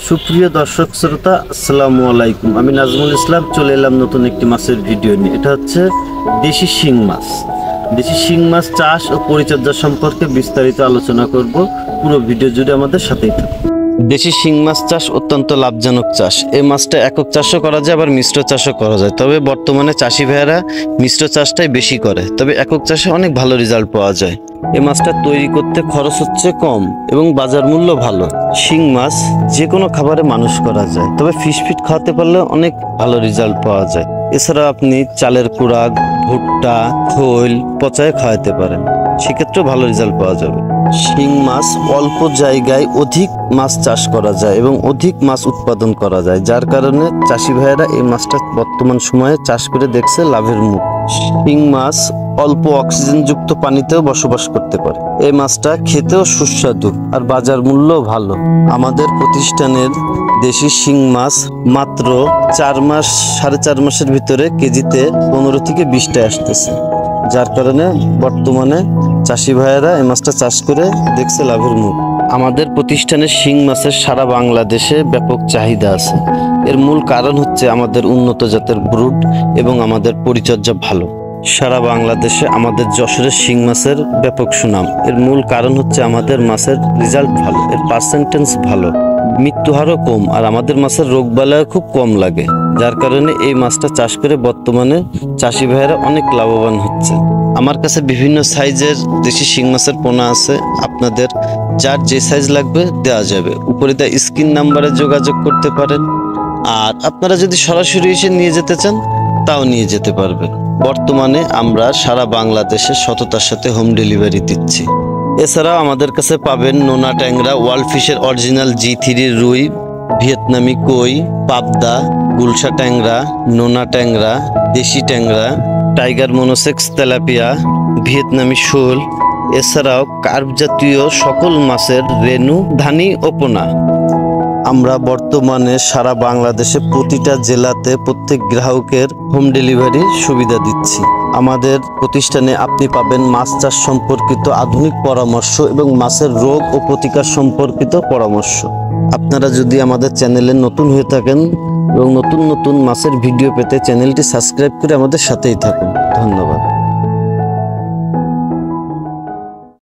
সুপ্রিয় দর্শক শ্রোতা, আসসালামু আলাইকুম। আমি নাজমুল ইসলাম চলে এলাম নতুন একটি মাছের ভিডিও নিয়ে। এটা হচ্ছে দেশি শিং মাছ। দেশি শিং মাছ চাষ ও পরিচর্যা সম্পর্কে বিস্তারিত আলোচনা করব। পুরো ভিডিও জুড়ে আমাদের সাথেই থাকুন। দেশি শিং মাছ চাষ অত্যন্ত লাভজনক চাষ। এই মাছটা একক চাষও করা যায়, আবার মিশ্র চাষও করা যায়। তবে বর্তমানে চাষি ভাইয়েরা মিশ্র চাষটাই বেশি করে, তবে একক চাষে অনেক ভালো রেজাল্ট পাওয়া যায়। এই মাছটা তৈরি করতে খরচ হচ্ছে কম এবং বাজার মূল্য ভালো। শিং মাছ যে কোনো খাবারে মানুষ করা যায়, তবে ফিশ ফিট খাওয়াতে পারলে অনেক ভালো রেজাল্ট পাওয়া যায়। এছাড়া আপনি চালের কুড়াক, ভুট্টা, খোল পচায় খাওয়াতে পারেন, সেক্ষেত্রেও ভালো রেজাল্ট পাওয়া যাবে। শিং মাছ অল্প জায়গায় অধিক মাছ চাষ করা যায় এবং অধিক মাছ উৎপাদন করা যায়, যার কারণে চাষি ভাইয়েরা এই মাছটা বর্তমান সময়ে চাষ করে দেখছে লাভের মুখ। শিং মাছ অল্প অক্সিজেনযুক্ত পানিতেও বসবাস করতে পারে। এই মাছটা খেতেও সুস্বাদু আর বাজার মূল্য ভালো। আমাদের প্রতিষ্ঠানের দেশি শিং মাছ মাত্র 4-4.5 মাসের ভিতরে কেজিতে 15 থেকে 20টা আসতেছে, যার কারণে বর্তমানে চাষি ভাইয়েরা এই মাছটা চাষ করে দেখছে লাভের মুখ। আমাদের প্রতিষ্ঠানের শিং মাছের সারা বাংলাদেশে ব্যাপক চাহিদা আছে। এর মূল কারণ হচ্ছে আমাদের উন্নত জাতের ব্রুড এবং আমাদের পরিচর্যা ভালো। সারা বাংলাদেশে আমাদের যশোরের শিং মাছের ব্যাপক সুনাম। এর মূল কারণ হচ্ছে আমাদের মাছের রেজাল্ট ভালো, এর পার্সেন্টেজ ভালো, মৃত্যু হারও কম, আর আমাদের মাছের রোগবালাই খুব কম লাগে, যার কারণে এই মাছটা চাষ করে বর্তমানে চাষি ভাইয়েরা অনেক লাভবান হচ্ছে। আমার কাছে বিভিন্ন সাইজের দেশি শিং মাছের পোনা আছে, আপনাদের যার যে সাইজ লাগবে দেওয়া যাবে। উপরে দেওয়া স্ক্রিন নাম্বারে যোগাযোগ করতে পারেন, আর আপনারা যদি সরাসরি এসে নিয়ে যেতে চান তাও নিয়ে যেতে পারবেন। বর্তমানে আমরা সারা বাংলাদেশে সততার সাথে হোম ডেলিভারি দিচ্ছি। এছাড়াও আমাদের কাছে পাবেন নোনা ট্যাংরা, ওয়ার্ল্ড ফিশের অরিজিনাল G3 রুই, ভিয়েতনামি কই, পাবদা, গুলশা ট্যাংরা, নোনা ট্যাংরা, দেশি ট্যাংরা, টাইগার মনোসেক্স তেলাপিয়া, ভিয়েতনামি শোল, এছাড়াও কার্প জাতীয় সকল মাছের রেনু, ধানি ও পোনা। আমরা বর্তমানে সারা বাংলাদেশে প্রতিটা জেলাতে প্রত্যেক গ্রাহকের হোম ডেলিভারি সুবিধা দিচ্ছি। আমাদের প্রতিষ্ঠানে আপনি পাবেন মাছ চাষ সম্পর্কিত আধুনিক পরামর্শ এবং মাছের রোগ ও প্রতিকার সম্পর্কিত পরামর্শ। আপনারা যদি আমাদের চ্যানেলে নতুন হয়ে থাকেন এবং নতুন নতুন মাছের ভিডিও পেতে চ্যানেলটি সাবস্ক্রাইব করে আমাদের সাথেই থাকুন। ধন্যবাদ।